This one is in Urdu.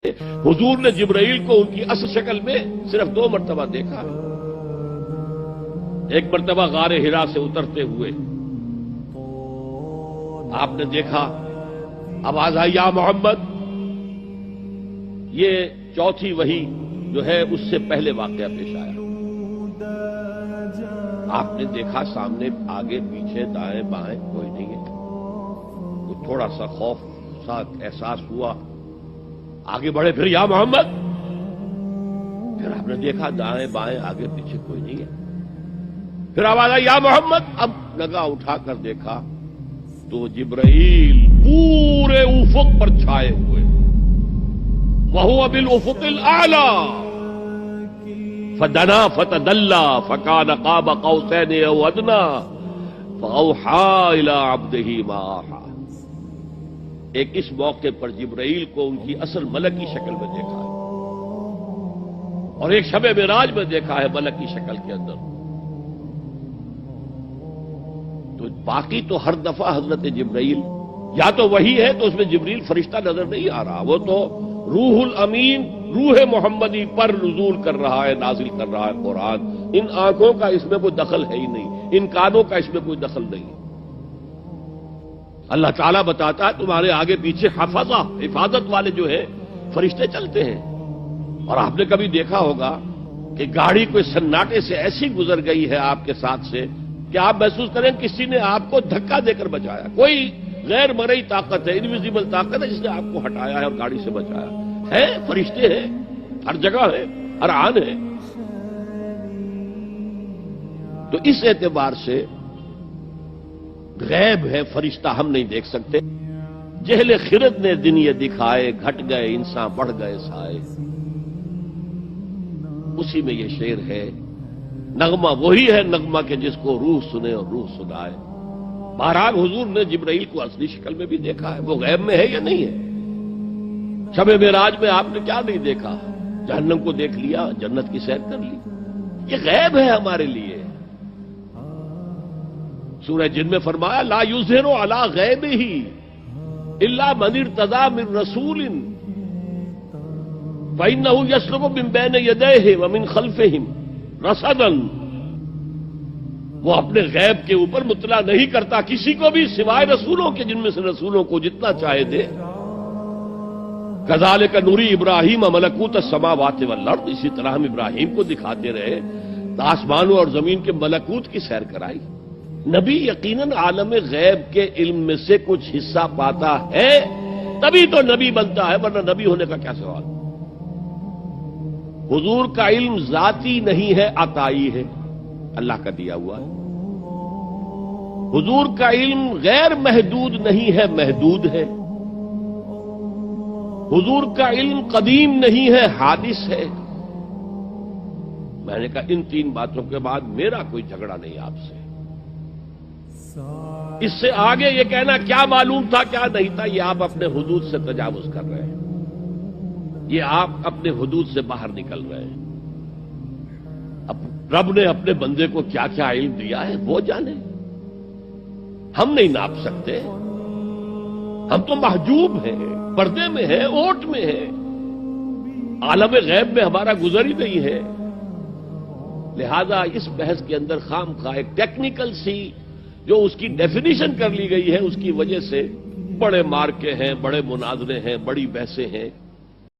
حضور نے جبرائیل کو ان کی اصل شکل میں صرف 2 مرتبہ دیکھا ہے۔ ایک مرتبہ غار حرا سے اترتے ہوئے آپ نے دیکھا، آواز آئی یا محمد۔ یہ چوتھی وحی جو ہے اس سے پہلے واقعہ پیش آیا۔ آپ نے دیکھا سامنے آگے پیچھے دائیں بائیں کوئی نہیں ہے، وہ تھوڑا سا خوف سا احساس ہوا، آگے بڑھے، پھر یا محمد، پھر آپ نے دیکھا دائیں بائیں آگے پیچھے کوئی نہیں ہے، پھر آواز آئی یا محمد۔ اب نگاہ اٹھا کر دیکھا تو جبرائیل پورے افق پر چھائے ہوئے، وَهُوَ بِالْأُفُقِ الْأَعْلَى فَدَنَا فَتَدَلَّى فَكَانَ قَابَ قَوْسَيْنِ أَوْ أَدْنَىٰ فَأَوْحَىٰ إِلَىٰ عَبْدِهِ مَا أَوْحَىٰ۔ ایک اس موقع پر جبرائیل کو ان کی اصل ملک کی شکل میں دیکھا ہے، اور ایک شب معراج میں دیکھا ہے ملک کی شکل کے اندر۔ تو باقی تو ہر دفعہ حضرت جبرائیل یا تو وہی ہے تو اس میں جبریل فرشتہ نظر نہیں آ رہا، وہ تو روح الامین، روح محمدی پر نزول کر رہا ہے، نازل کر رہا ہے قرآن۔ ان آنکھوں کا اس میں کوئی دخل ہے ہی نہیں، ان کانوں کا اس میں کوئی دخل نہیں۔ اللہ تعالیٰ بتاتا ہے تمہارے آگے پیچھے حفظہ، حفاظت والے جو ہے فرشتے چلتے ہیں۔ اور آپ نے کبھی دیکھا ہوگا کہ گاڑی کوئی سناٹے سے ایسی گزر گئی ہے آپ کے ساتھ سے کہ آپ محسوس کریں کسی نے آپ کو دھکا دے کر بچایا، کوئی غیر مرئی طاقت ہے، انویزیبل طاقت ہے جس نے آپ کو ہٹایا ہے اور گاڑی سے بچایا ہے۔ فرشتے ہیں، ہر جگہ ہے، ہر آن ہے۔ تو اس اعتبار سے غیب ہے، فرشتہ ہم نہیں دیکھ سکتے۔ جہل خرد نے دن یہ دکھائے، گھٹ گئے انسان بڑھ گئے سائے۔ اسی میں یہ شعر ہے، نغمہ وہی ہے نغمہ کہ جس کو روح سنے اور روح سنائے۔ بہرحال حضور نے جبرائیل کو اصلی شکل میں بھی دیکھا ہے، وہ غیب میں ہے یا نہیں ہے؟ شب معراج میں آپ نے کیا نہیں دیکھا؟ جہنم کو دیکھ لیا، جنت کی سیر کر لی۔ یہ غیب ہے ہمارے لیے۔ سورہ جن میں فرمایا لا یظہر علی غیبہ الا من ارتضی من رسول فإنہ یسلک من بین یدیہ ومن خلفہ رصدا۔ وہ اپنے غیب کے اوپر مطلع نہیں کرتا کسی کو بھی سوائے رسولوں کے، جن میں سے رسولوں کو جتنا چاہے دے۔ کذالک نوری ابراہیم ملکوت السماوات والارض، اسی طرح ہم ابراہیم کو دکھاتے رہے، آسمانوں اور زمین کے ملکوت کی سیر کرائی۔ نبی یقیناً عالم غیب کے علم میں سے کچھ حصہ پاتا ہے تبھی تو نبی بنتا ہے، ورنہ نبی ہونے کا کیا سوال۔ حضور کا علم ذاتی نہیں ہے، عطائی ہے، اللہ کا دیا ہوا ہے۔ حضور کا علم غیر محدود نہیں ہے، محدود ہے۔ حضور کا علم قدیم نہیں ہے، حادث ہے۔ میں نے کہا ان 3 باتوں کے بعد میرا کوئی جھگڑا نہیں آپ سے۔ اس سے آگے یہ کہنا کیا معلوم تھا کیا نہیں تھا، یہ آپ اپنے حدود سے تجاوز کر رہے ہیں، یہ آپ اپنے حدود سے باہر نکل رہے ہیں۔ اب رب نے اپنے بندے کو کیا کیا علم دیا ہے وہ جانے، ہم نہیں ناپ سکتے۔ ہم تو محجوب ہیں، پردے میں ہیں، اوٹ میں ہیں، عالم غیب میں ہمارا گزر ہی نہیں ہے۔ لہذا اس بحث کے اندر خام خواہ ایک ٹیکنیکل سی جو اس کی ڈیفینیشن کر لی گئی ہے، اس کی وجہ سے بڑے مارکے ہیں، بڑے مناظرے ہیں، بڑی بحثیں ہیں۔